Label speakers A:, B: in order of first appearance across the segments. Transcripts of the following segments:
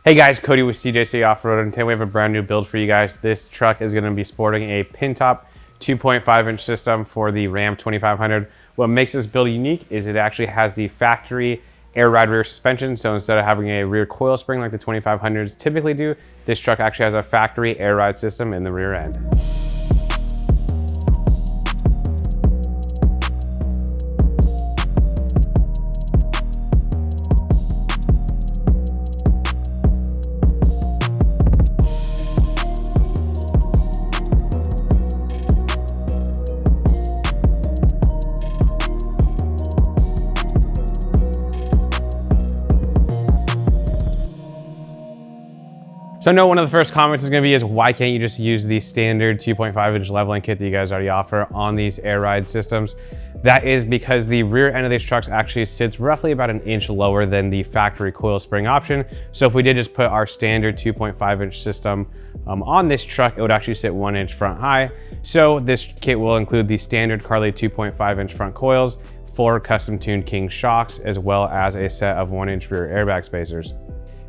A: Hey guys, Cody with CJC Off-Road, and today we have a brand new build for you guys. This truck is going to be sporting a pin top 2.5 inch system for the Ram 2500. What makes this build unique is it actually has the factory air ride rear suspension. So instead of having a rear coil spring like the 2500s typically do, this truck actually has a factory air ride system in the rear end. So I know one of the first comments is going to be why can't you just use the standard 2.5 inch leveling kit that you guys already offer on these air ride systems? That is because the rear end of these trucks actually sits roughly about an inch lower than the factory coil spring option. So if we did just put our standard 2.5 inch system on this truck, it would actually sit 1 inch front high. So this kit will include the standard Carli 2.5 inch front coils, 4 custom tuned King shocks, as well as a set of 1 inch rear airbag spacers.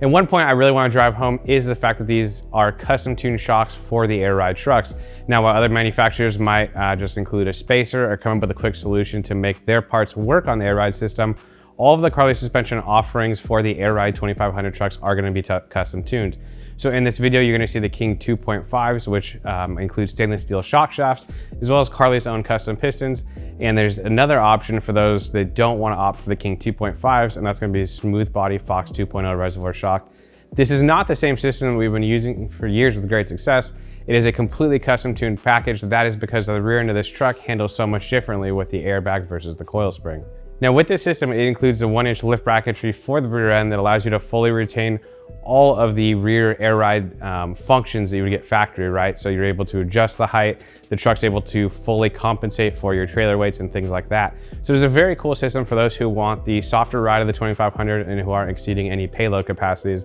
A: And one point I really want to drive home is the fact that these are custom tuned shocks for the air ride trucks. Now, while other manufacturers might just include a spacer or come up with a quick solution to make their parts work on the air ride system, all of the Carli Suspension offerings for the air ride 2500 trucks are going to be custom tuned. So in this video, you're going to see the King 2.5s, which include stainless steel shock shafts, as well as Carli's own custom pistons. And there's another option for those that don't want to opt for the King 2.5s, and that's going to be a smooth body Fox 2.0 reservoir shock. This is not the same system that we've been using for years with great success. It is a completely custom tuned package. That is because the rear end of this truck handles so much differently with the airbag versus the coil spring. Now with this system, it includes a 1 inch lift bracketry for the rear end that allows you to fully retain all of the rear air ride functions that you would get factory, right? So you're able to adjust the height, the truck's able to fully compensate for your trailer weights and things like that. So it's a very cool system for those who want the softer ride of the 2500 and who aren't exceeding any payload capacities.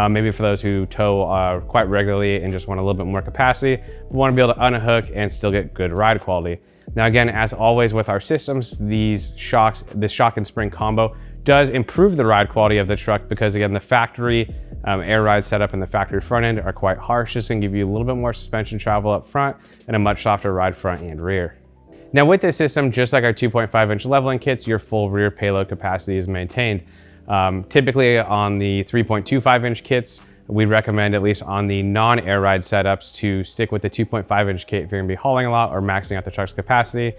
A: Maybe for those who tow quite regularly and just want a little bit more capacity, but want to be able to unhook and still get good ride quality. Now again, as always with our systems, this shock and spring combo does improve the ride quality of the truck because again, the factory air ride setup and the factory front end are quite harsh. This can give you a little bit more suspension travel up front and a much softer ride front and rear. Now with this system, just like our 2.5 inch leveling kits, your full rear payload capacity is maintained. Typically on the 3.25 inch kits, we recommend, at least on the non-air ride setups, to stick with the 2.5 inch kit if you're gonna be hauling a lot or maxing out the truck's capacity.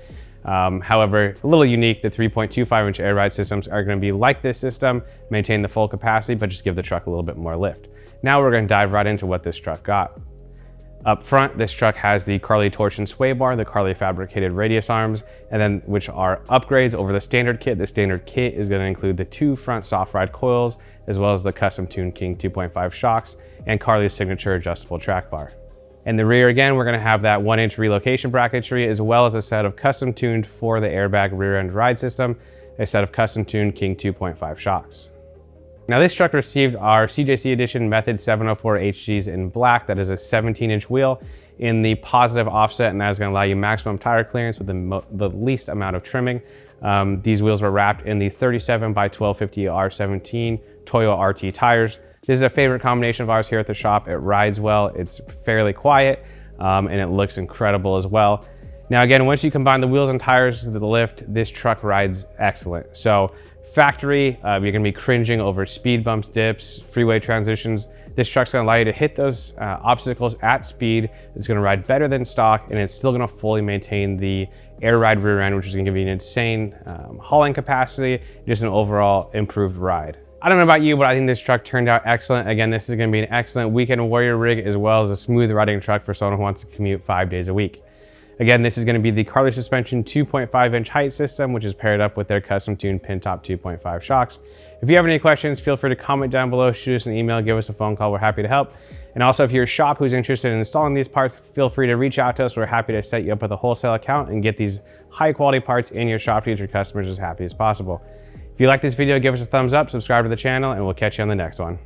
A: However, a little unique, the 3.25 inch air ride systems are going to be like this system, maintain the full capacity, but just give the truck a little bit more lift. Now we're going to dive right into what this truck got. Up front, this truck has the Carli torsion sway bar, the Carli fabricated radius arms, and then which are upgrades over the standard kit. The standard kit is going to include the 2 front soft ride coils, as well as the custom tuned King 2.5 shocks and Carli's signature adjustable track bar. In the rear, again, we're going to have that 1 inch relocation bracketry, as well as a set of custom tuned for the airbag rear end ride system, a set of custom tuned King 2.5 shocks. Now this truck received our CJC Edition Method 704 HGs in black. That is a 17 inch wheel in the positive offset, and that is going to allow you maximum tire clearance with the least amount of trimming. These wheels were wrapped in the 37 by 1250 R17 Toyo RT tires. This is a favorite combination of ours here at the shop. It rides well, it's fairly quiet, and it looks incredible as well. Now again, once you combine the wheels and tires to the lift, this truck rides excellent. So factory, you're gonna be cringing over speed bumps, dips, freeway transitions. This truck's gonna allow you to hit those obstacles at speed. It's gonna ride better than stock, and it's still gonna fully maintain the air ride rear end, which is gonna give you an insane hauling capacity, just an overall improved ride. I don't know about you, but I think this truck turned out excellent. Again, this is going to be an excellent weekend warrior rig, as well as a smooth riding truck for someone who wants to commute 5 days a week. Again, this is going to be the Carli Suspension 2.5 inch height system, which is paired up with their custom tuned pin top 2.5 shocks. If you have any questions, feel free to comment down below, shoot us an email, give us a phone call. We're happy to help. And also, if you're a shop who's interested in installing these parts, feel free to reach out to us. We're happy to set you up with a wholesale account and get these high quality parts in your shop to get your customers as happy as possible. If you like this video, give us a thumbs up, subscribe to the channel, and we'll catch you on the next one.